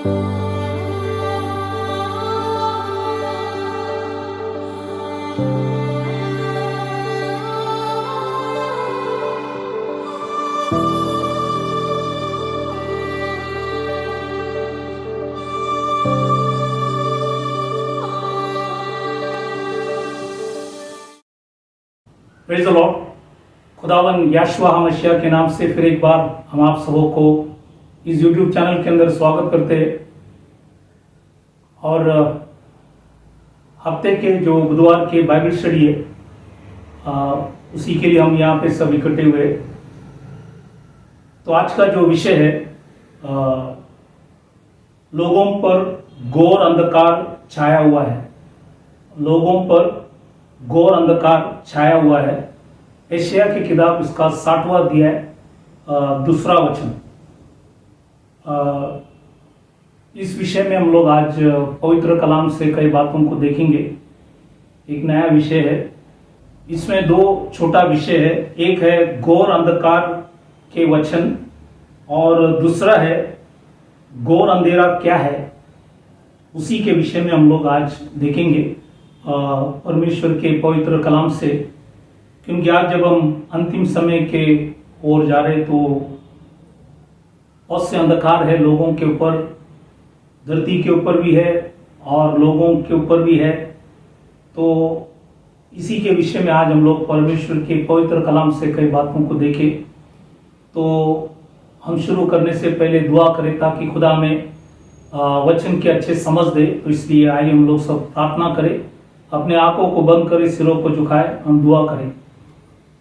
Praise the Lord. खुदावन यहोशुआ मसीह के नाम से फिर एक बार हम आप सबों को इस YouTube चैनल के अंदर स्वागत करते हैं। और हफ्ते के जो बुधवार के बाइबल स्टडी है उसी के लिए हम यहाँ पे सब इकट्ठे हुए। तो आज का जो विषय है लोगों पर घोर अंधकार छाया हुआ है। लोगों पर घोर अंधकार छाया हुआ है। यशायाह की किताब इसका 60वां अध्याय दूसरा वचन। इस विषय में हम लोग आज पवित्र कलाम से कई बातों को देखेंगे। एक नया विषय है। इसमें दो छोटा विषय है। एक है घोर अंधकार के वचन और दूसरा है घोर अंधेरा क्या है। उसी के विषय में हम लोग आज देखेंगे परमेश्वर के पवित्र कलाम से, क्योंकि आज जब हम अंतिम समय के ओर जा रहे तो बहुत से अंधकार है लोगों के ऊपर, धरती के ऊपर भी है और लोगों के ऊपर भी है। तो इसी के विषय में आज हम लोग परमेश्वर के पवित्र कलाम से कई बातों को देखें। तो हम शुरू करने से पहले दुआ करें ताकि खुदा में वचन के अच्छे समझ दे। तो इसलिए आइए हम लोग सब प्रार्थना करें, अपने आंखों को बंद करें, सिरों को झुकाए, हम दुआ करें।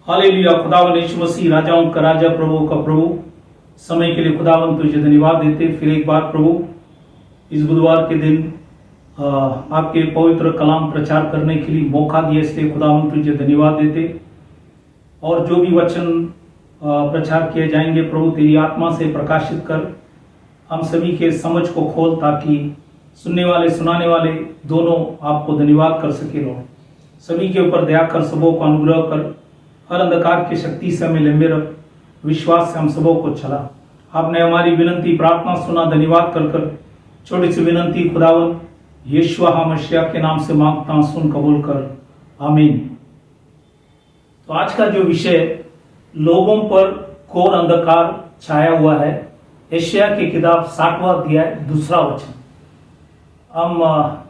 हालेलुया। खुदावन यीशु मसीह, राजाओं का राजा, प्रभु का प्रभु, समय के लिए खुदावन तुझे धन्यवाद देते। फिर एक बार प्रभु इस बुधवार के दिन आपके पवित्र कलाम प्रचार करने के लिए मौका दिया, इसलिए खुदावन तुझे धन्यवाद देते। और जो भी वचन प्रचार किए जाएंगे प्रभु तेरी आत्मा से प्रकाशित कर, हम सभी के समझ को खोल ताकि सुनने वाले सुनाने वाले दोनों आपको धन्यवाद कर सके। लो सभी के ऊपर दया कर, सबों को अनुग्रह कर, हर अंधकार की शक्ति से हमें लंबे रख, विश्वास से हम सबों को चला। आपने हमारी विनती प्रार्थना सुना, धन्यवाद कर छोटी सी विनती खुदावन यहोशुआ मसीह के नाम से मांगता हूं, सुन कबूल कर, आमीन। तो आज का जो विषय लोगों पर घोर अंधकार छाया हुआ है, यशायाह की किताब 60वां अध्याय दूसरा वचन। हम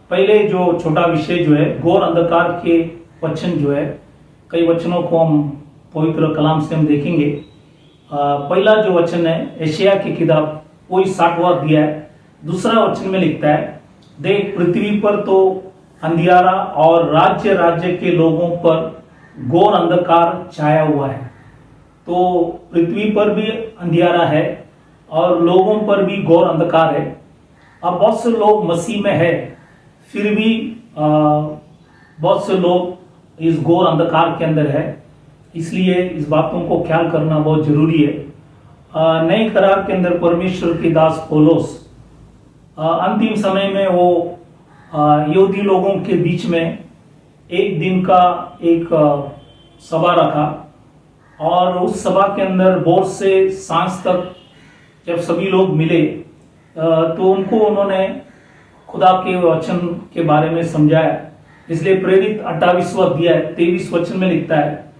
पहले जो छोटा विषय जो है घोर अंधकार के वचन जो है, कई वचनों को हम पवित्र कलाम से हम देखेंगे। पहला जो वचन है यशायाह की किताब वही 60वां अध्याय दूसरा वचन में लिखता है, देख पृथ्वी पर तो अंधियारा और राज्य राज्य के लोगों पर घोर अंधकार छाया हुआ है। तो पृथ्वी पर भी अंधियारा है और लोगों पर भी घोर अंधकार है। अब बहुत से लोग मसीह में है, फिर भी बहुत से लोग इस घोर अंधकार के अंदर है। इसलिए इस बातों को ख्याल करना बहुत जरूरी है। नए करार के अंदर परमेश्वर के दास पौलुस अंतिम समय में वो यहूदी लोगों के बीच में एक दिन का एक सभा रखा और उस सभा के अंदर भोर से सांझ तक जब सभी लोग मिले तो उनको उन्होंने खुदा के वचन के बारे में समझाया। इसलिए प्रेरित 28वां अध्याय 23 वचन में लिखता है,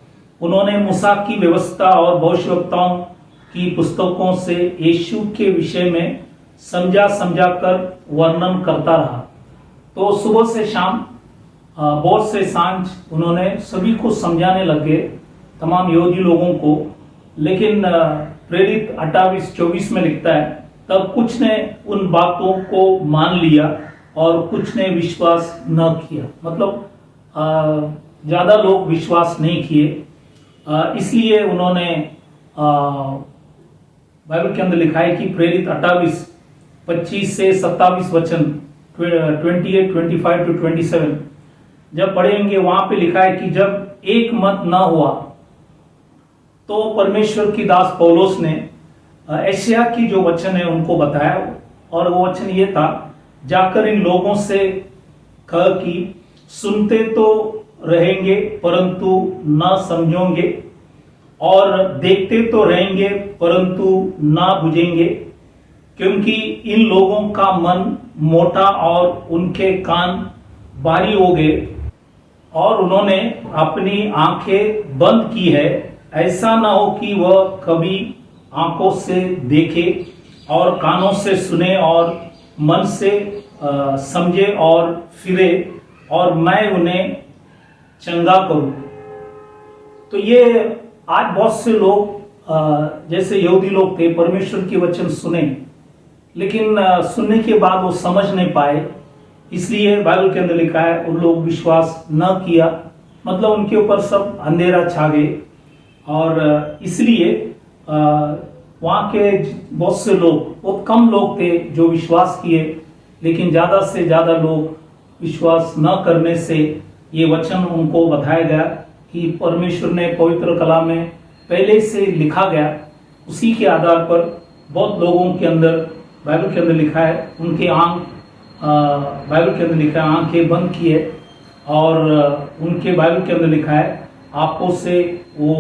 उन्होंने मूसा की व्यवस्था और भविष्यवक्ताओं की पुस्तकों से यीशु के विषय में समझा कर वर्णन करता रहा। तो सुबह से शाम भोर से सांझ उन्होंने सभी को समझाने लगे, तमाम यहूदी लोगों को। लेकिन प्रेरित 28-24 में लिखता है, तब कुछ ने उन बातों को मान लिया और कुछ ने विश्वास न किया। मतलब ज्यादा लोग विश्वास नहीं किए। इसलिए उन्होंने बाइबल के अंदर लिखा है कि प्रेरित 28-25 से 27 वचन 28-25-27 जब पढ़ेंगे वहां पे लिखा है कि जब एक मत न हुआ तो परमेश्वर की दास पौलुस ने यशायाह की जो वचन है उनको बताया। और वो वचन ये था, जाकर इन लोगों से कह कि सुनते तो रहेंगे परंतु न समझोगे, और देखते तो रहेंगे परंतु ना बुझेंगे, क्योंकि इन लोगों का मन मोटा और उनके कान भारी हो गए और उन्होंने अपनी आंखें बंद की है, ऐसा ना हो कि वह कभी आंखों से देखे और कानों से सुने और मन से समझे और फिरे और मैं उन्हें चंगा करूं। तो ये आज बहुत से लोग जैसे यहूदी लोग थे, परमेश्वर की वचन सुने लेकिन सुनने के बाद वो समझ नहीं पाए, इसलिए बाइबल के अंदर लिखा है उन लोग विश्वास न किया, मतलब उनके ऊपर सब अंधेरा छा गए। और इसलिए वहाँ के बहुत से लोग, बहुत कम लोग थे जो विश्वास किए, लेकिन ज़्यादा से ज़्यादा लोग विश्वास न करने से ये वचन उनको बताया गया कि परमेश्वर ने पवित्र कलाम में पहले से लिखा गया, उसी के आधार पर बहुत लोगों के अंदर बाइबल के अंदर लिखा है उनके बाइबल के अंदर लिखा है आंखें बंद किए और उनके बाइबल के अंदर लिखा है आंखों से वो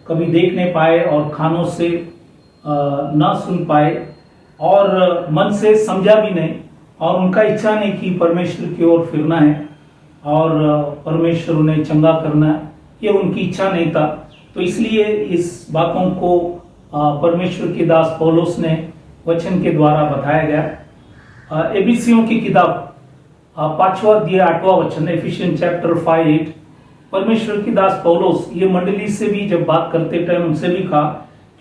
कभी देख नहीं पाए और कानों से ना सुन पाए और मन से समझा भी नहीं और उनका इच्छा नहीं कि परमेश्वर की ओर फिरना है और परमेश्वर उन्हें चंगा करना है, ये उनकी इच्छा नहीं था। तो इसलिए इस बातों को परमेश्वर के दास पौलुस ने वचन के द्वारा बताया गया। एबीसियों की किताब 5वां अध्याय 8वां वचन, एफिशियन चैप्टर 5:8, परमेश्वर की दास पौलुस ये मंडली से भी जब बात करते टाइम उनसे भी कहा,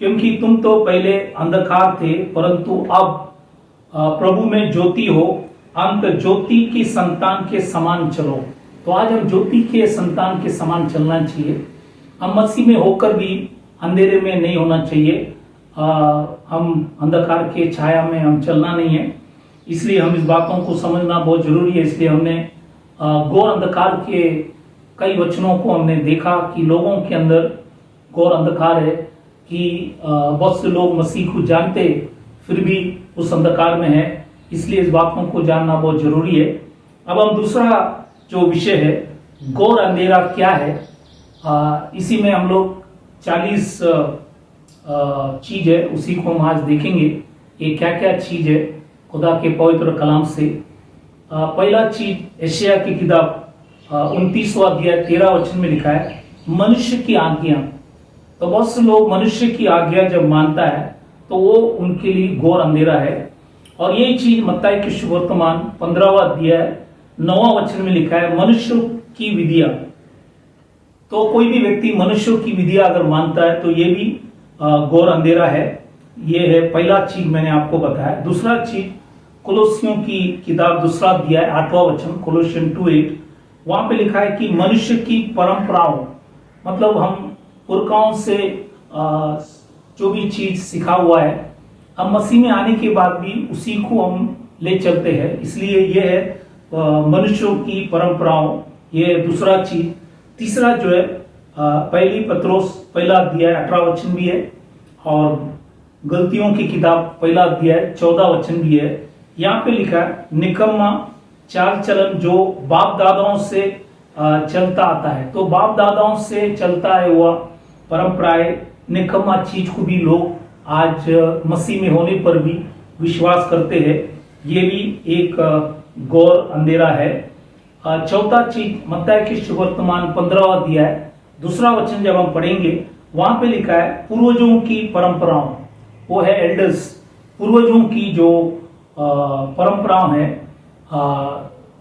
क्योंकि तुम तो पहले अंधकार थे परंतु अब प्रभु में ज्योति हो, अंत ज्योति की संतान के समान चलो। तो आज हम ज्योति के संतान के समान चलना चाहिए। हम मसीह में होकर भी अंधेरे में नहीं होना चाहिए। हम अंधकार के छाया में हम चलना नहीं है, इसलिए हम इस बातों को समझना बहुत जरूरी है। इसलिए हमने घोर अंधकार के कई वचनों को हमने देखा कि लोगों के अंदर घोर अंधकार है, कि बहुत से लोग मसीह को जानते फिर भी उस अंधकार में है, इसलिए इस बातों को जानना बहुत जरूरी है। अब हम दूसरा जो विषय है घोर अंधेरा क्या है, इसी में हम लोग 40 चीज है उसी को हम आज देखेंगे, ये क्या क्या चीज है खुदा के पवित्र कलाम से। पहला चीज एशिया की किताब 29वां अध्याय 13 वचन में लिखा है मनुष्य की आज्ञा। तो बहुत से लोग मनुष्य की आज्ञा जब मानता है तो वो उनके लिए घोर अंधेरा है। और यही चीज मत्ताई के सुवर्तमान 15वां अध्याय 9वां वचन में लिखा है मनुष्य की विधियां। तो कोई भी व्यक्ति मनुष्यों की विधियां अगर मानता है तो ये भी घोर अंधेरा है। ये है पहला चीज मैंने आपको बताया। दूसरा चीज कोलोसियों की किताब 2 अध्याय 8वां वचन, कोलोसियन 2:8, वहां पे लिखा है कि मनुष्य की परंपराओं, मतलब हम पुरखाओं से जो भी चीज सिखा हुआ है हम मसीह में आने के बाद भी उसी को हम ले चलते हैं, इसलिए यह है मनुष्यों की परंपराओं, ये दूसरा चीज। तीसरा जो है पहली पत्रोस 1 अध्याय 18 वचन भी है और गलतियों की किताब 1 अध्याय 14 वचन भी है। यहाँ पे लिखा है निकम्मा चाल चलन जो बाप दादाओं से चलता आता है। तो बाप दादाओं से चलता है वह परंपराएं, निकम्मा चीज को भी लोग आज मसीह में होने पर भी विश्वास करते हैं, ये भी एक घोर अंधेरा है। चौथा चीज मत्ताई के सुवर्तमान 15वां अध्याय 2 वचन जब हम पढ़ेंगे वहां पे लिखा है पूर्वजों की परंपराओं, वो है एल्डर्स, पूर्वजों की जो परंपराएं हैं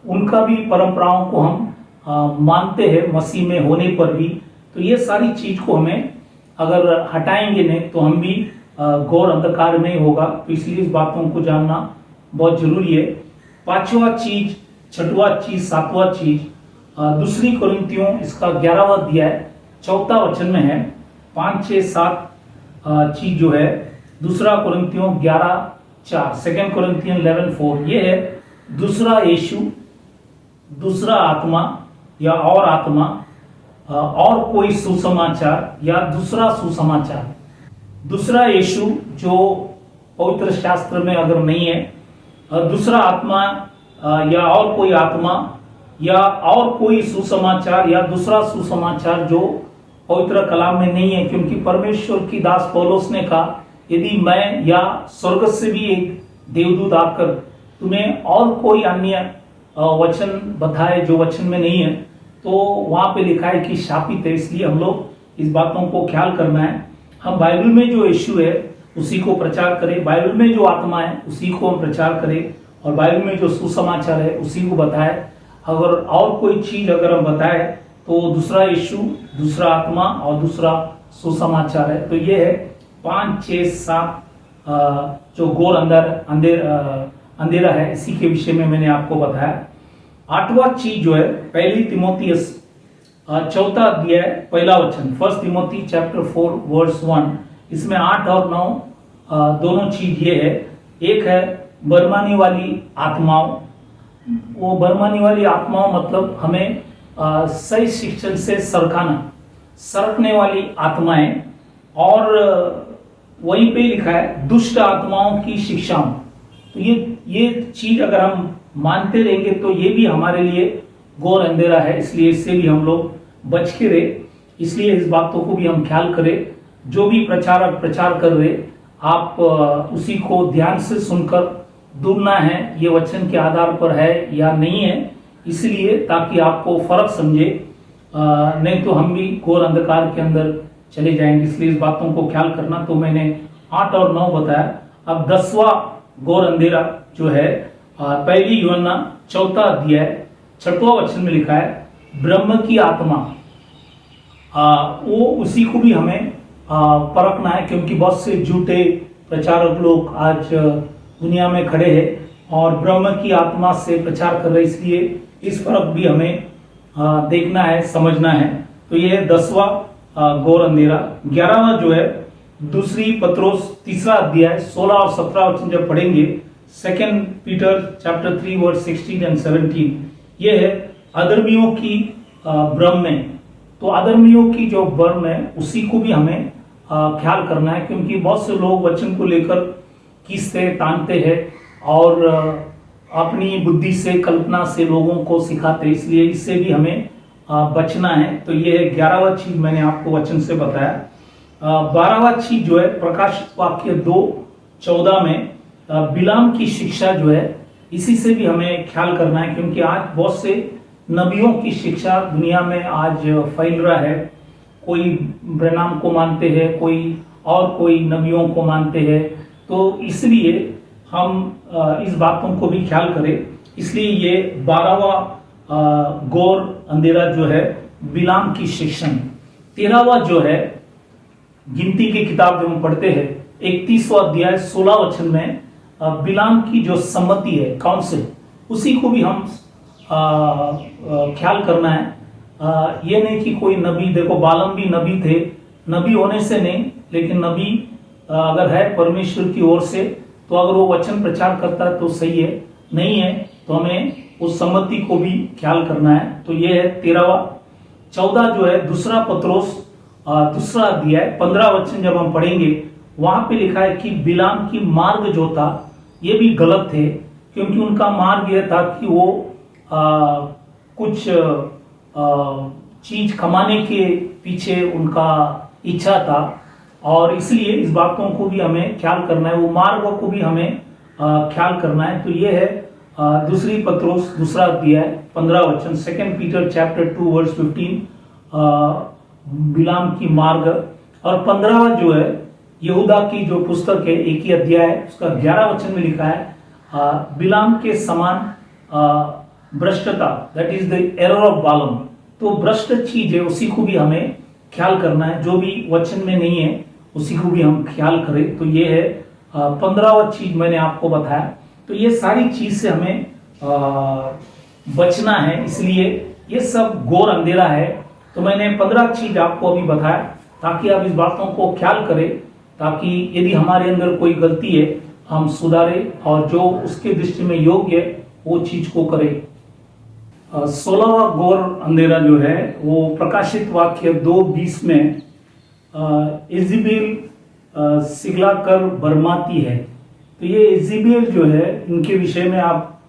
उनका भी परंपराओं को हम मानते हैं मसीह में होने पर भी। तो ये सारी चीज को हमें अगर हटाएंगे नहीं तो हम भी घोर अंधकार में होगा। तो इसलिए इस बातों को जानना बहुत जरूरी है। पांचवा चीज, छठवां चीज, सातवां चीज 2 कोरिन्थियों इसका 11वां अध्याय 4 वचन में है। 5, 6, 7 चीज जो है 2 कोरिन्थियों 11:4, 2 कोरिन्थियन 11:4, ये है दूसरा यीशु, दूसरा आत्मा या और आत्मा और कोई सुसमाचार या दूसरा सुसमाचार। दूसरा यीशु जो पवित्र शास्त्र में अगर नहीं है, दूसरा आत्मा या और कोई आत्मा या और कोई सुसमाचार या दूसरा सुसमाचार जो पवित्र कलाम में नहीं है, क्योंकि परमेश्वर की दास पौलुस ने कहा यदि मैं या स्वर्ग से भी एक देवदूत आकर तुम्हें और कोई अन्य वचन बताए जो वचन में नहीं है, तो वहां पे लिखा है कि शापित है। इसलिए हम लोग इस बातों को ख्याल करना है। हम बाइबल में जो यीशु है उसी को प्रचार करें, बाइबल में जो आत्मा है उसी को हम प्रचार करें, और बाइबल में जो सुसमाचार है उसी को बताए। अगर और कोई चीज अगर हम बताए तो दूसरा यीशु, दूसरा आत्मा और दूसरा सुसमाचार है। तो ये है 5, 6, 7 जो घोर अंधेरा है, इसी के विषय में मैंने आपको बताया। 8वां चीज जो है पहली तिमोथियस 4 अध्याय 1 वचन, 1 तिमोथी चैप्टर 4 वर्स 1, इसमें 8 और 9 दोनों चीज ये है। एक है बरमाने वाली आत्माओं। वो बरमाने वाली आत्माओं मतलब हमें सही शिक्षण से सरकने वाली आत्माएं, और वहीं पे लिखा है दुष्ट आत्माओं की शिक्षाओं। तो ये चीज अगर हम मानते रहेंगे तो ये भी हमारे लिए घोर अंधेरा है, इसलिए इससे भी हम लोग बच के रहे। इसलिए इस बातों को भी हम ख्याल करें। जो भी प्रचारक प्रचार कर रहे, आप उसी को ध्यान से सुनकर ढूंढना है ये वचन के आधार पर है या नहीं है, इसलिए ताकि आपको फर्क समझे, नहीं तो हम भी घोर अंधकार के अंदर चले जाएंगे। इसलिए इस बातों को ख्याल करना। तो मैंने 8 और 9 बताया। अब 10वां घोर अंधेरा जो है पहली यूहन्ना 4 अध्याय 6वां वचन में लिखा है ब्रह्म की आत्मा। वो उसी को भी हमें परखना है, क्योंकि बहुत से झूठे प्रचारक लोग आज दुनिया में खड़े हैं और ब्रह्म की आत्मा से प्रचार कर रहे, इसलिए इस फर्क भी हमें देखना है, समझना है। तो ये है 10वां घोर अंधेरा। 11वां जो है दूसरी पत्रोस 3 अध्याय 16 और 17 वचन जब पढ़ेंगे, 2 पीटर चैप्टर 3 वर्स 16 एंड 17, ये है अधर्मियों की भ्रम में। तो अधर्मियों की जो भ्रम है उसी को भी हमें ख्याल करना है, क्योंकि बहुत से लोग वचन को लेकर किससे तानते हैं और अपनी बुद्धि से, कल्पना से लोगों को सिखाते हैं, इसलिए इससे भी हमें बचना है। तो ये 11वां चीज मैंने आपको वचन से बताया। 12वां चीज जो है प्रकाशित वाक्य 2:14 में बिलाम की शिक्षा जो है, इसी से भी हमें ख्याल करना है, क्योंकि आज बहुत से नबियों की शिक्षा दुनिया में आज फैल रहा है। कोई ब्रनाम को मानते हैं, कोई नबियों को मानते हैं। तो इसलिए हम इस बातों को भी ख्याल करें। इसलिए ये 12वां घोर अंधेरा जो है बिलाम की शिक्षण। 13वां जो है गिनती की किताब जो हम पढ़ते हैं 31वां अध्याय 16 वचन में बिलाम की जो सम्मति है, काउंसिल, उसी को भी हम ख्याल करना है। ये नहीं कि कोई नबी, देखो बालम भी नबी थे, नबी होने से नहीं, लेकिन नबी अगर है परमेश्वर की ओर से, तो अगर वो वचन प्रचार करता है तो सही है, नहीं है तो हमें उस सम्मति को भी ख्याल करना है। तो ये है 13वां। 14 जो है दूसरा पत्रोस 2 अध्याय 15 वचन जब हम पढ़ेंगे, वहां पे लिखा है कि बिलाम की मार्ग जो था ये भी गलत थे, क्योंकि उनका मार्ग यह था कि वो कुछ चीज कमाने के पीछे उनका इच्छा था, और इसलिए इस बातों को भी हमें ख्याल करना है, वो मार्ग को भी हमें ख्याल करना है। तो ये है दूसरी पत्रोस 2 अध्याय 15 वचन, 2 पीटर चैप्टर 2 वर्स 15 बिलाम की मार्ग। और 15वां जो है यहूदा की जो पुस्तक है, एक ही अध्याय है, उसका 11 वचन में लिखा है बिलाम के समान भ्रष्टता, that is the error of बालम। तो भ्रष्ट चीज है उसी को भी हमें ख्याल करना है, जो भी वचन में नहीं है उसी को भी हम ख्याल करें। तो ये है 15वां चीज मैंने आपको बताया। तो ये सारी चीज से हमें बचना है, इसलिए ये सब घोर अंधेरा है। तो मैंने 15 चीज आपको अभी बताया, ताकि आप इस बातों को ख्याल करें, ताकि यदि हमारे अंदर कोई गलती है हम सुधारें, और जो उसके दृष्टि में योग्य है वो चीज को करें। 16वां घोर अंधेरा जो है वो प्रकाशित वाक्य 2:20 में इज़ेबेल सिगलाकर बरमाती है। तो ये इज़ेबेल जो है, इनके विषय में आप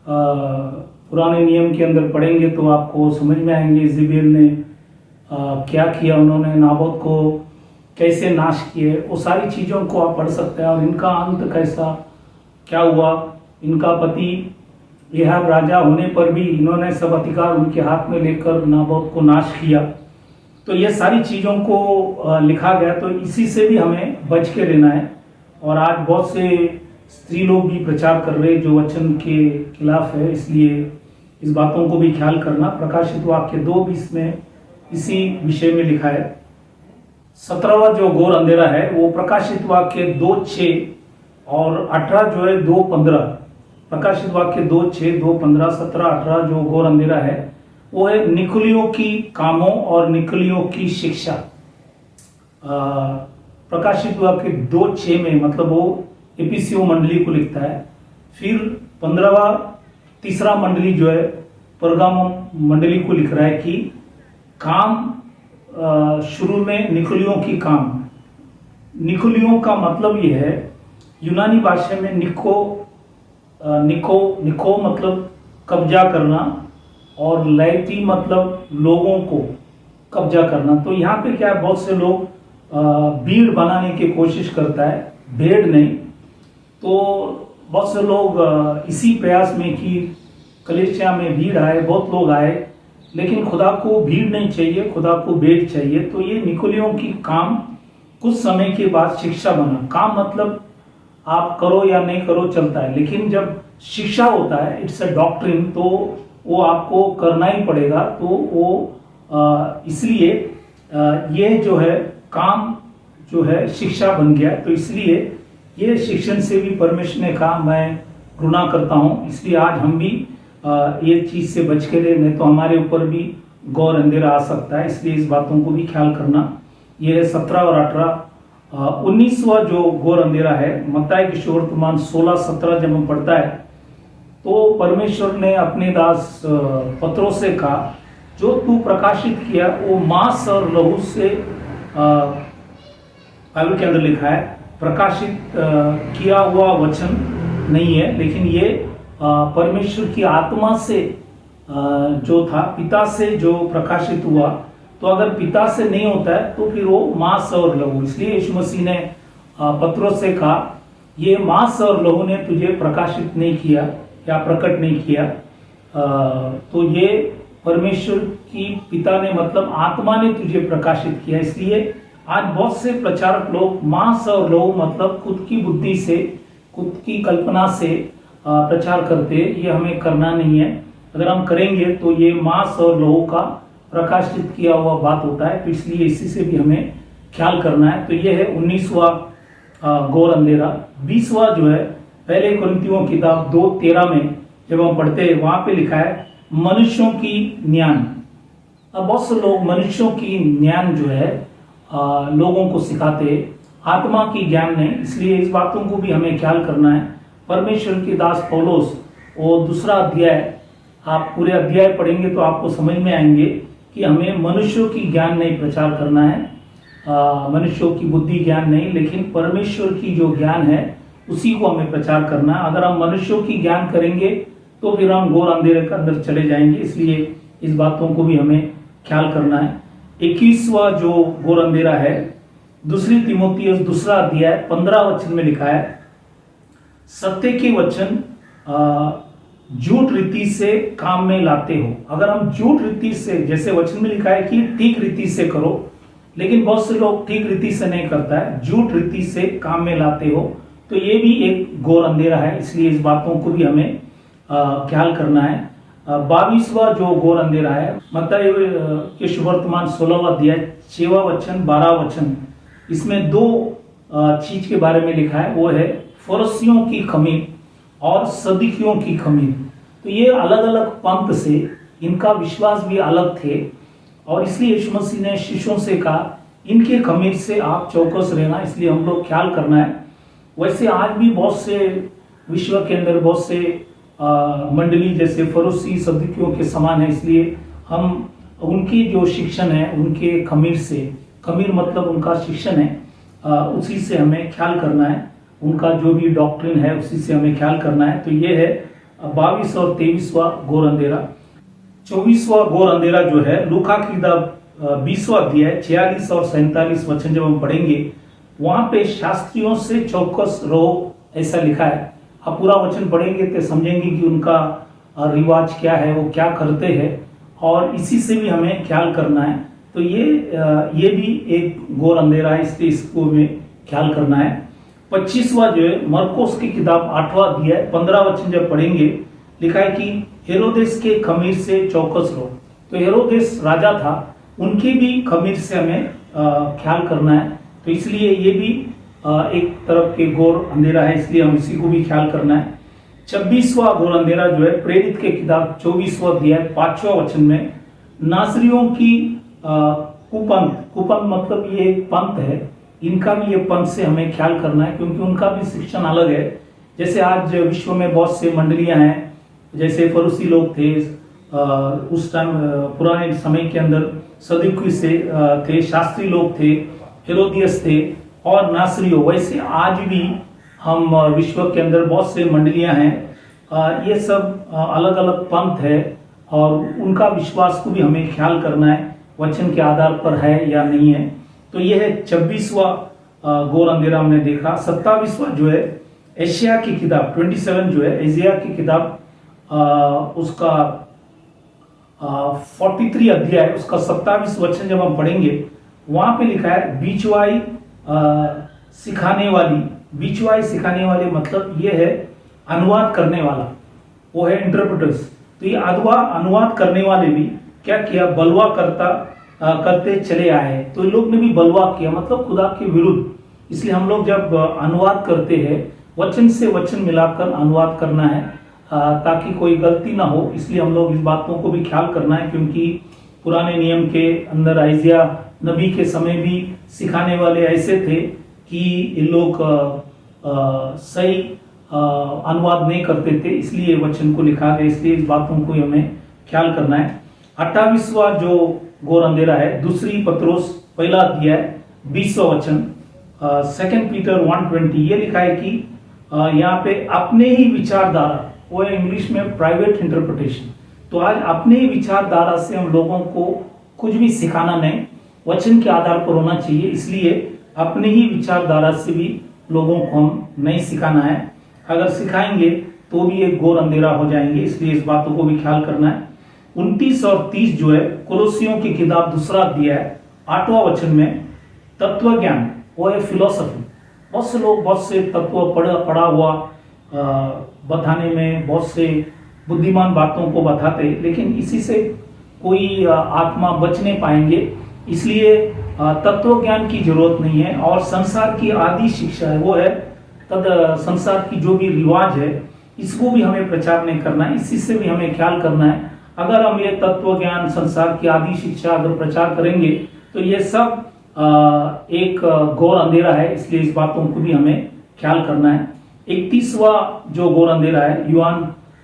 पुराने नियम के अंदर पढ़ेंगे तो आपको समझ में आएंगे इज़ेबेल ने क्या किया, उन्होंने नाबोत को कैसे नाश किए, वो सारी चीज़ों को आप पढ़ सकते हैं, और इनका अंत कैसा क्या हुआ, इनका पति एहाब राजा होने पर भी इन्होंने सब अधिकार उनके हाथ में लेकर नाबोत को नाश किया। तो ये सारी चीज़ों को लिखा गया, तो इसी से भी हमें बच के रहना है। और आज बहुत से स्त्री लोग भी प्रचार कर रहे हैं जो वचन के खिलाफ है, इसलिए इस बातों को भी ख्याल करना। प्रकाशित वाक्य 2:20 में इसी विषय में लिखा है। 17वां जो घोर अंधेरा है वो प्रकाशित वाक्य 2:6 और 18 जो है 2:15। प्रकाशित वाक्य 2:6, 2:15, 17, 18 जो घोर अंधेरा है वो है निकुलियों की कामों और निकुलियों की शिक्षा। प्रकाशित वाक्य 2:6 में मतलब वो एपीसीओ मंडली को लिखता है। फिर 15वां तीसरा मंडली जो है परगामो मंडली को लिख रहा है कि काम शुरू में निकुलियों की काम। निकुलियों का मतलब ये है, यूनानी भाषा में निको मतलब कब्जा करना और लाइटी मतलब लोगों को कब्जा करना। तो यहाँ पे क्या है, बहुत से लोग भीड़ बनाने की कोशिश करता है, भेड़ नहीं। तो बहुत से लोग इसी प्रयास में कि कलीसिया में भीड़ आए, बहुत लोग आए, लेकिन खुदा को भीड़ नहीं चाहिए, खुदा को भेड़ चाहिए। तो ये निकुलियों की काम कुछ समय के बाद शिक्षा बना। काम मतलब आप करो या नहीं करो चलता है, लेकिन जब शिक्षा होता है, इट्स अ डॉक्ट्रिन, तो वो आपको करना ही पड़ेगा। तो वो इसलिए ये जो है काम जो है शिक्षा बन गया। तो इसलिए ये शिक्षण से भी परमेश्वर ने कहा मैं घृणा करता हूँ। इसलिए आज हम भी ये चीज से बच के रहे, नहीं तो हमारे ऊपर भी घोर अंधेरा आ सकता है। इसलिए इस बातों को भी ख्याल करना। ये है 17 और 18। 19वां जो घोर अंधेरा है, मत्ती की सुवर्तमान 16-17 जब हम पढ़ता है तो परमेश्वर ने अपने दास पत्रोस से कहा, जो तू प्रकाशित किया वो मांस और लहू से, बाइबल के अंदर लिखा है प्रकाशित किया हुआ वचन नहीं है, लेकिन ये परमेश्वर की आत्मा से जो था, पिता से जो प्रकाशित हुआ। तो अगर पिता से नहीं होता है तो फिर वो मांस और लहू। इसलिए यीशु मसीह ने पत्रोस से कहा, ये मांस और लहू ने तुझे प्रकाशित नहीं किया या प्रकट नहीं किया। तो ये परमेश्वर की पिता ने मतलब आत्मा ने तुझे प्रकाशित किया। इसलिए आज बहुत से प्रचारक लोग मांस और लहू मतलब खुद की बुद्धि से, खुद की कल्पना से प्रचार करते। ये हमें करना नहीं है। अगर हम करेंगे तो ये मांस और लहू का प्रकाशित किया हुआ बात होता है। तो इसलिए इसी से भी हमें ख्याल करना है। तो ये है 19वां घोर अंधेरा। 20वां जो है पहले कुरिन्थियों किताब 2:13 में जब हम पढ़ते हैं, वहां पे लिखा है मनुष्यों की ज्ञान। अब बहुत से लोग मनुष्यों की ज्ञान जो है लोगों को सिखाते, आत्मा की ज्ञान नहीं। इसलिए इस बातों को भी हमें ख्याल करना है। परमेश्वर के दास पौलुस, वो 2 अध्याय, आप पूरे अध्याय पढ़ेंगे तो आपको समझ में आएंगे कि हमें मनुष्यों की ज्ञान नहीं प्रचार करना है, मनुष्यों की बुद्धि ज्ञान नहीं, लेकिन परमेश्वर की जो ज्ञान है उसी को हमें प्रचार करना है। अगर हम मनुष्यों की ज्ञान करेंगे तो फिर हम घोर अंधेरे के अंदर चले जाएंगे। इसलिए इस बातों को भी हमें ख्याल करना है। 21वां जो घोर अंधेरा है, 2 तीमुथियुस 2 अध्याय 15 वचन में लिखा है, सत्य के वचन झूठ रीति से काम में लाते हो। अगर हम झूठ रीति से, जैसे वचन में लिखा है कि ठीक रीति से करो, लेकिन बहुत से लोग ठीक रीति से नहीं करता है, झूठ रीति से काम में लाते हो, तो ये भी एक घोर अंधेरा है। इसलिए इस बातों को भी हमें ख्याल करना है। 22वां जो घोर अंधेरा है, मत्ती के सुवर्तमान 16वां अध्याय 6वां वचन 12 वचन, इसमें 2 चीज के बारे में लिखा है। वो है फरीसियों की खमीर और सदूकियों की खमीर। तो ये अलग अलग पंथ से, इनका विश्वास भी अलग थे, और इसलिए यीशु मसीह ने शिष्यों से कहा इनके खमीर से आप चौकस रहना। इसलिए हम लोग ख्याल करना है। वैसे आज भी बहुत से विश्व के अंदर बहुत से मंडली जैसे फरीसी सदूकियों के समान है। इसलिए हम उनकी जो शिक्षण है, उनके खमीर से, खमीर मतलब उनका शिक्षण है, उसी से हमें ख्याल करना है। उनका जो भी डॉक्ट्रिन है उसी से हमें ख्याल करना है। तो ये है 22 और 23वां घोर अंधेरा। 24वां घोर अंधेरा जो है लूका की किताब 20वां अध्याय 46 और 47 वचन जब हम पढ़ेंगे, वहां पे शास्त्रियों से चौकस रहो ऐसा लिखा है। आप पूरा वचन पढ़ेंगे तो समझेंगे कि उनका रिवाज क्या है, वो क्या करते हैं, और इसी से भी हमें ख्याल करना है। तो ये भी एक घोर अंधेरा है, इसलिए इसको में ख्याल करना है। 25वां जो है मरकोस की किताब 8वां अध्याय 15 वचन जब पढ़ेंगे, लिखा है कि हेरोदेस के खमीर से चौकस रहो। तो हेरोदेस राजा था, उनके भी खमीर से हमें ख्याल करना है। तो इसलिए ये भी एक तरफ के घोर अंधेरा है, इसलिए हम इसी को भी ख्याल करना है। 26वां घोर अंधेरा जो है प्रेरित के किताब 24वां अध्याय 5वां वचन में नासरियों की कुपंथ मतलब ये एक पंथ है, इनका भी ये पंथ से हमें ख्याल करना है, क्योंकि उनका भी शिक्षण अलग है। जैसे आज विश्व में बहुत से मंडलियां हैं, जैसे फरूसी लोग थे उस टाइम पुराने समय के अंदर, सदुकी से थे, शास्त्री लोग थे, हेरोदियस थे और नासरियों। वैसे आज भी हम विश्व के अंदर बहुत से मंडलियां हैं, ये सब अलग अलग पंथ है और उनका विश्वास को भी हमें ख्याल करना है, वचन के आधार पर है या नहीं है। तो यह है 26वां घोर अंधेरा हमने देखा। 27वां जो है एशिया की किताब 27 जो है एशिया की किताब उसका 43 अध्याय उसका 27 वचन जब हम पढ़ेंगे, वहां पे लिखा है बीचवाई सिखाने वाली। बीचवाई सिखाने वाले मतलब ये है अनुवाद करने वाला, वो है इंटरप्रेटर्स। तो ये अनुवाद करने वाले भी क्या किया, बलवा करते चले आए। तो इन लोग ने भी बलवा किया, मतलब खुदा के विरुद्ध। इसलिए हम लोग जब अनुवाद करते हैं, वचन से वचन मिलाकर अनुवाद करना है ताकि कोई गलती ना हो। इसलिए हम लोग इस बातों को भी ख्याल करना है, क्योंकि पुराने नियम के अंदर आइजिया नबी के समय भी सिखाने वाले ऐसे थे कि ये लोग सही अनुवाद नहीं करते थे, इसलिए वचन को लिखा गया। इसलिए इस बातों को हमें ख्याल करना है। 28वां जो घोर अंधेरा है दूसरी पत्रोस पहला अध्याय 20वां वचन, 2 पीटर 1:20, ये लिखा है कि यहाँ पे अपने ही विचारधारा, वो है इंग्लिश में प्राइवेट इंटरप्रिटेशन। तो आज अपने ही विचारधारा से हम लोगों को कुछ भी सिखाना नहीं, वचन के आधार पर होना चाहिए। इसलिए अपने ही विचारधारा से भी लोगों को हम नहीं सिखाना है। अगर सिखाएंगे तो भी एक घोर अंधेरा हो जाएंगे, इसलिए इस बातों को भी ख्याल करना है। 29 और 30 जो है कोलोसियों की किताब दूसरा अध्याय 8वां वचन में तत्व ज्ञान, वो है फिलोसफी। बहुत से लोग बहुत से तत्व पढ़ा हुआ बताने में बहुत से बुद्धिमान बातों को बताते, लेकिन इसी से कोई आत्मा बच नहीं पाएंगे। इसलिए तत्व ज्ञान की जरूरत नहीं है। और संसार की आदि शिक्षा है, वो है संसार की जो भी रिवाज है, इसको भी हमें प्रचार नहीं करना है। इसी से भी हमें ख्याल करना है। अगर हम ये तत्व ज्ञान, संसार की आदि शिक्षा अगर प्रचार करेंगे तो ये सब एक घोर अंधेरा है, इसलिए इस बातों को भी हमें ख्याल करना है। 31वां जो घोर अंधेरा है यूहान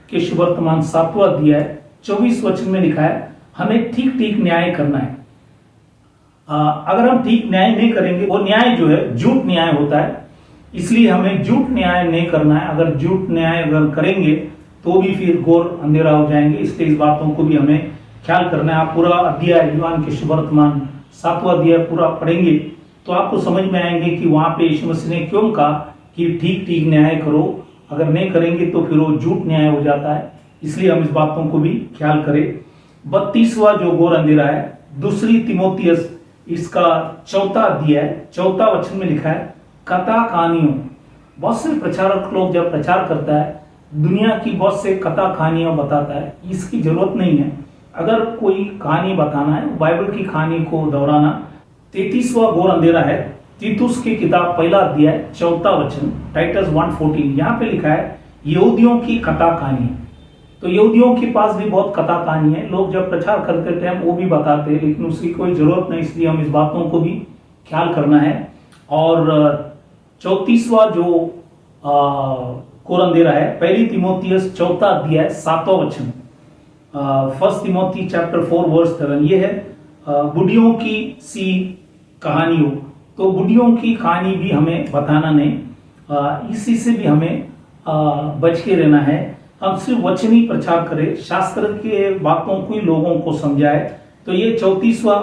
के शुभवर्तमान 7वां अध्याय 24 वचन में लिखा है हमें ठीक ठीक न्याय करना है। अगर हम ठीक न्याय नहीं करेंगे, वो न्याय जो है झूठ न्याय होता है, इसलिए हमें झूठ न्याय नहीं करना है। अगर झूठ न्याय अगर करेंगे तो भी फिर घोर अंधेरा हो जाएंगे, इसलिए इस बातों को भी हमें ख्याल करना है। आप पूरा अध्याय यूहान के शुभवर्तमान 7वां अध्याय पूरा पढ़ेंगे तो आपको समझ में आएंगे कि वहां पे यीशु मसीह ने क्यों कहा कि ठीक ठीक न्याय करो। अगर नहीं करेंगे तो फिर वो झूठ न्याय हो जाता है, इसलिए हम इस बातों को भी ख्याल करें। 32वां जो घोर अंधेरा है दूसरी तिमोथियस इसका 4वां अध्याय 4वां वचन में लिखा है कथा कहानियों। बहुत से प्रचारक लोग जब प्रचार करता है दुनिया की बहुत से कथा कहानियां बताता है, इसकी जरूरत नहीं है। अगर कोई कहानी बताना है बाइबल की कहानी को दोहराना। 33वां घोर अंधेरा है तीतुस की किताब पहला अध्याय 4वां वचन, टाइटस 1:14, यहाँ पे लिखा है यहूदियों की कथा कहानी। तो यहूदियों के पास भी बहुत कथा कहानी है, लोग जब प्रचार करते थे हम वो भी बताते, लेकिन उसकी कोई जरूरत नहीं, इसलिए हम इस बातों को भी ख्याल करना है। और 34वां जो घोर अंधेरा है पहली तिमोथियस 4वां अध्याय 7वां वचन, 1 तिमोथी चैप्टर 4 वर्स 7, ये है बुढ़ियों की सी कहानियों। तो बुढ़ियों की कहानी भी हमें बताना नहीं, इसी से भी हमें बच के रहना है। हम सिर्फ वचन ही प्रचार करें, शास्त्र के बातों को ही लोगों को समझाए। तो ये 34वां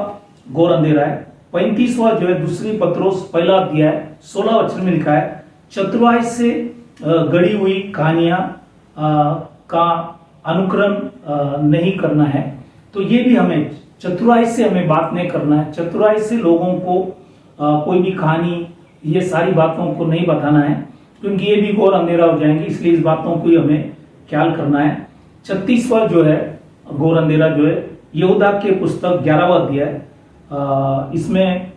घोर अंधेरा है। 35वां जो है दूसरी पत्रोस पहला अध्याय 16 वचन में लिखा है चतुराई से गढ़ी हुई कहानियां का अनुकरण नहीं करना है। तो ये भी हमें चतुराई से हमें बात नहीं करना है, चतुराई से लोगों को कोई भी कहानी ये सारी बातों को नहीं बताना है, क्योंकि ये भी घोर अंधेरा हो जाएंगे। इसलिए इस बातों को ही हमें ख्याल करना है। 36वां जो है घोर अंधेरा जो है यहूदा के पुस्तक 11वां अध्याय है। इसमें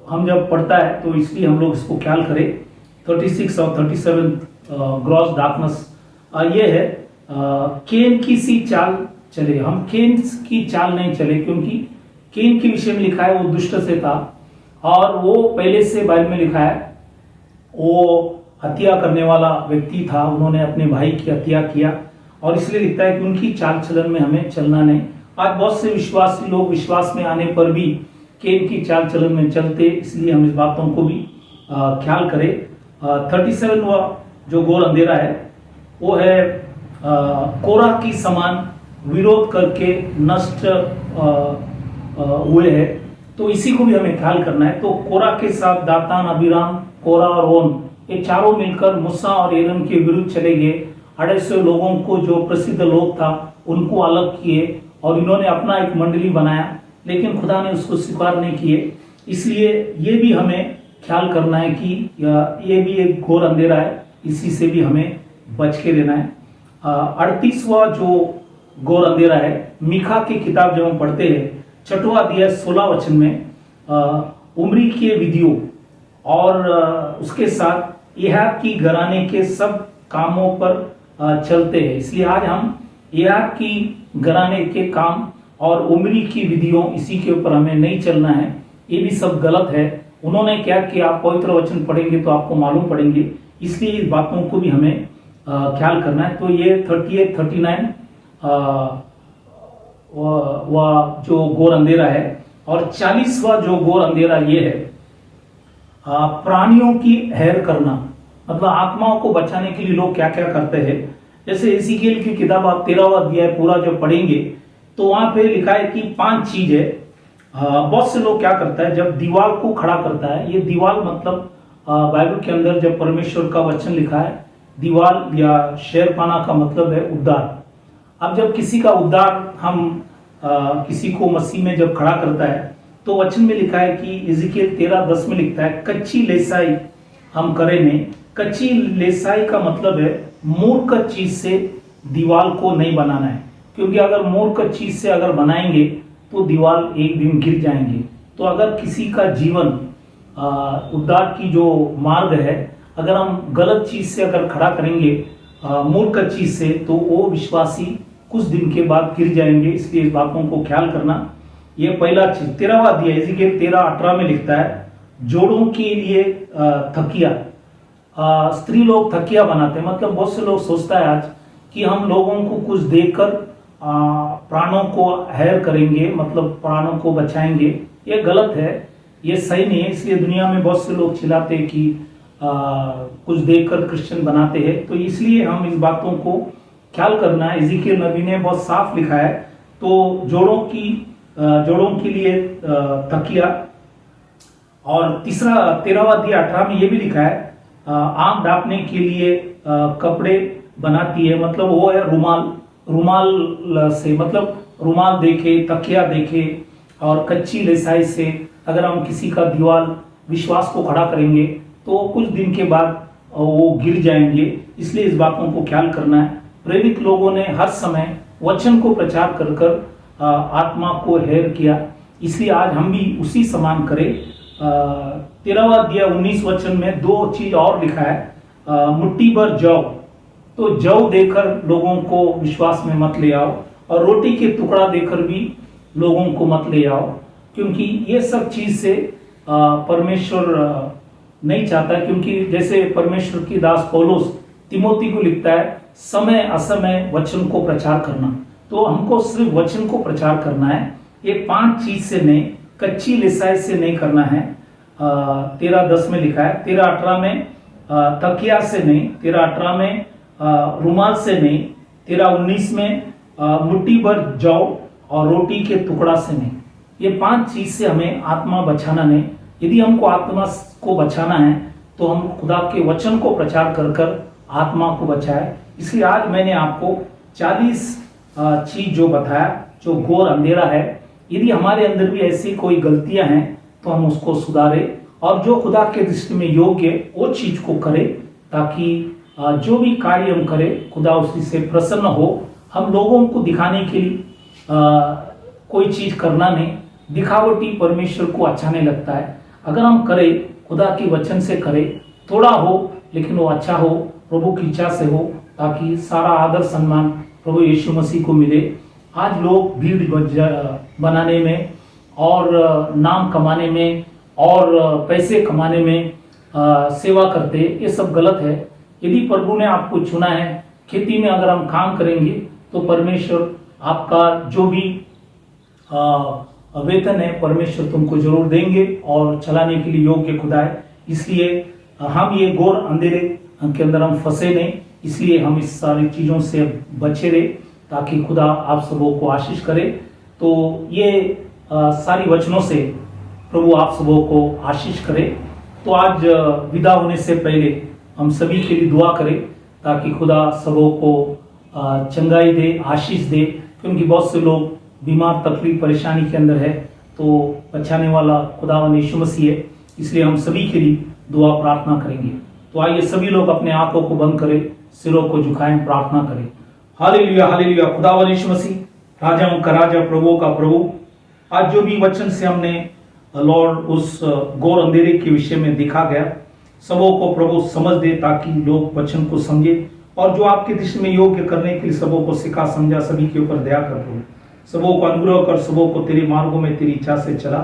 हम जब पढ़ता है तो इसलिए हम लोग इसको ख्याल करें। 36 और 37 ग्रॉस डार्कनेस ये है केन की सी चाल चले। हम केन की चाल नहीं चले, क्योंकि केन के विषय में लिखा है वो दुष्ट से था, और वो पहले से बाइबल में लिखा है वो हत्या करने वाला व्यक्ति था। उन्होंने अपने भाई की हत्या किया, और इसलिए लिखता है कि उनकी चाल चलन में हमें चलना नहीं। आज बहुत से विश्वासी लोग विश्वास में आने पर भी केन की चाल चलन में चलते, इसलिए हम इस बातों को भी ख्याल करें। 37वां जो घोर अंधेरा है वो है कोरा की समान विरोध करके नष्ट हुए हैं। तो इसी को भी हमें ख्याल करना है। तो कोरा के साथ दातान, अबीराम, कोरा और ओन ये चारों मिलकर मूसा और एरन के विरुद्ध चले गए। 250 लोगों को जो प्रसिद्ध लोग था उनको अलग किए, और इन्होंने अपना एक मंडली बनाया, लेकिन खुदा ने उसको स्वीकार नहीं किए। इसलिए ये भी हमें ख्याल करना है कि ये भी एक घोर अंधेरा है, इसी से भी हमें बच के रहना है। 38वां जो घोर अंधेरा है, मीखा की किताब जब हम पढ़ते हैं 6वां अध्याय 16 वचन में उम्री के विधियों और उसके साथ एहाब की घराने के सब कामों पर चलते हैं। इसलिए आज हम एहाब की घराने के काम और उम्री की विधियों इसी के ऊपर हमें नहीं चलना है। ये भी सब गलत है। उन्होंने क्या किया, आप पवित्र वचन पढ़ेंगे तो आपको मालूम पड़ेंगे। इसलिए इस बातों को भी हमें ख्याल करना है। तो ये 38, 39 वह जो घोर अंधेरा है, और 40वां जो घोर अंधेरा ये है प्राणियों की हेर करना। मतलब आत्माओं को बचाने के लिए लोग क्या क्या करते हैं। जैसे एज़ेकिएल की किताब आप 13वां अध्याय पूरा जब पढ़ेंगे तो वहां पे लिखा है कि 5 चीज है। बहुत से लोग क्या करता है, जब दीवार को खड़ा करता है, ये दीवार मतलब बाइबल के अंदर जब परमेश्वर का वचन लिखा है, दीवार या शेरपाना का मतलब है उद्धार। अब जब किसी का उद्धार हम किसी को मसीह में जब खड़ा करता है तो वचन में लिखा है कि एज़ेकिएल 13:10 में लिखता है कच्ची लेसाई हम करें नहीं। कच्ची लेसाई का मतलब है मूर्ख चीज से दीवार को नहीं बनाना है, क्योंकि अगर मूर्ख चीज से अगर बनाएंगे तो दीवार एक दिन गिर जाएंगे। तो अगर किसी का जीवन उद्धार की जो मार्ग है, अगर हम गलत चीज से अगर खड़ा करेंगे मूर्ख चीज से, तो वो विश्वासी कुछ दिन के बाद गिर जाएंगे। इसलिए इस बातों को ख्याल करना। ये पहला चीज। 13वां अध्याय एज़ेकिएल 13:18 में लिखता है जोड़ों के लिए थकिया। स्त्री लोग थकिया बनाते हैं। मतलब बहुत से लोग सोचता है आज कि हम लोगों को कुछ देकर प्राणों को हैर करेंगे, मतलब प्राणों को बचाएंगे। ये गलत है, ये सही नहीं है। इसलिए दुनिया में बहुत से लोग चिल्लाते हैं कि कुछ देकर क्रिश्चियन बनाते हैं। तो इसलिए हम इस बातों को ख्याल करना है। एज़ेकिएल नबी ने बहुत साफ लिखा है। तो जोड़ों के लिए तकिया। और तीसरा 13वां अध्याय 18 में ये भी लिखा है आंख ढांपने के लिए कपड़े बनाती है। मतलब वो है रुमाल से, मतलब रुमाल देखे, तकिया देखे और कच्ची लेसाई से अगर हम किसी का दीवार विश्वास को खड़ा करेंगे तो कुछ दिन के बाद वो गिर जाएंगे। इसलिए इस बातों को ख्याल करना है। प्रेरित लोगों ने हर समय वचन को प्रचार कर कर आत्मा को हेर किया। इसलिए आज हम भी उसी समान करें। 13वां अध्याय 19 वचन में 2 चीज और लिखा है। मुट्ठी भर जौ, तो जौ देकर लोगों को विश्वास में मत ले आओ, और रोटी के टुकड़ा देकर भी लोगों को मत ले आओ, क्योंकि ये सब चीज से परमेश्वर नहीं चाहता। क्योंकि जैसे परमेश्वर की दास पौलुस तिमोथी को लिखता है समय असमय वचन को प्रचार करना। तो हमको सिर्फ वचन को प्रचार करना है। ये 5 चीज से नहीं, कच्ची लेसाई से नहीं करना है। 13:10 में लिखा है। 13:18 में तकिया से नहीं, 13:18 में रुमाल से नहीं, 13:19 में मुट्ठी भर जौ और रोटी के टुकड़ा से नहीं। ये 5 चीज से हमें आत्मा बचाना नहीं। यदि हमको आत्मा को बचाना है तो हम खुदा के वचन को प्रचार कर कर आत्मा को बचाए। इसलिए आज मैंने आपको 40 चीज जो बताया, जो घोर अंधेरा है, यदि हमारे अंदर भी ऐसी कोई गलतियां हैं तो हम उसको सुधारें और जो खुदा के दृष्टि में योग्य वो चीज को करें, ताकि जो भी कार्य हम करें खुदा उसी से प्रसन्न हो। हम लोगों को दिखाने के लिए कोई चीज करना नहीं, दिखावटी परमेश्वर को अच्छा नहीं लगता है। अगर हम करें खुदा के वचन से करें, थोड़ा हो लेकिन वो अच्छा हो, प्रभु की इच्छा से हो, ताकि सारा आदर सम्मान प्रभु यीशु मसीह को मिले। आज लोग भीड़ बनाने में और नाम कमाने में और पैसे कमाने में सेवा करते, ये सब गलत है। यदि प्रभु ने आपको चुना है, खेती में अगर हम काम करेंगे तो परमेश्वर आपका जो भी वेतन है परमेश्वर तुमको जरूर देंगे और चलाने के लिए योग्य खुदा है। इसलिए हम ये घोर अंधेरे के अंदर हम फंसे नहीं, इसलिए हम इस सारी चीजों से बचे रहे ताकि खुदा आप सबों को आशीष करे। तो ये सारी वचनों से प्रभु आप सबों को आशीष करे। तो आज विदा होने से पहले हम सभी के लिए दुआ करें ताकि खुदा सबों को चंगाई दे, आशीष दे, क्योंकि बहुत से लोग बीमार, तकलीफ, परेशानी के अंदर है, तो बचाने वाला खुदावंद यीशु मसीह है। इसलिए हम सभी के लिए दुआ प्रार्थना करेंगे। तो आइए सभी लोग अपने आंखों को बंद करें, सिरों को झुकाएं, प्रार्थना करें। Hallelujah, hallelujah. खुदावंद यीशु मसीह, राजाओं का राजा, प्रभुओं का प्रभु, आज जो भी वचन से हमने लॉर्ड उस घोर अंधेरे के विषय में देखा गया, सबों को प्रभु समझ दे ताकि लोग वचन को समझे और जो आपके दृष्टि में योग्य करने के लिए सबों को सिखा समझा, सभी के ऊपर दया कर प्रभु, सबों को अनुग्रह कर, सबों को तेरे मार्गों में तेरी इच्छा से चला।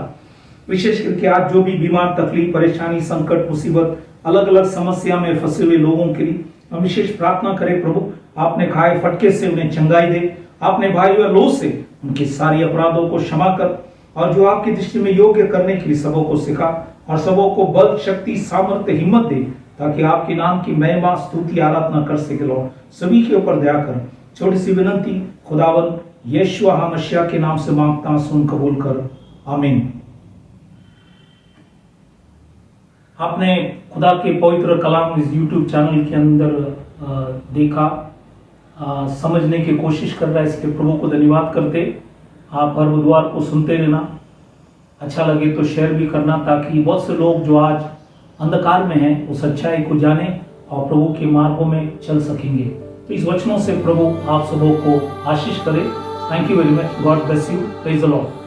विशेष करके आज जो भी बीमार, तकलीफ, परेशानी, संकट, मुसीबत, अलग अलग समस्या में फंसे हुए लोगों के लिए हम विशेष प्रार्थना करें प्रभु, आपने खाए फटके से उन्हें चंगाई दे, आपने भाई और लोग से उनके सारी अपराधों को क्षमा कर और जो आपकी दृष्टि में योग्य करने के लिए सबों को सिखा और सबों को बल, शक्ति, सामर्थ्य, हिम्मत दे ताकि आपके नाम की महिमा, स्तुति, आराधना कर सके। लॉर्ड सभी के ऊपर दया कर। छोटी सी विनंती खुदावन यीशु मसीह के नाम से मांगता, सुन कबूल कर, आमीन। आपने खुदा के पवित्र कलाम इस YouTube चैनल के अंदर देखा, समझने की कोशिश कर रहा है, इसके प्रभु को धन्यवाद करते। आप हर बुधवार को सुनते रहना, अच्छा लगे तो शेयर भी करना ताकि बहुत से लोग जो आज अंधकार में हैं उस सच्चाई को जाने और प्रभु के मार्गों में चल सकेंगे। तो इस वचनों से प्रभु आप सबों को आशीष करे। Thank you very much. God bless you. Praise the Lord.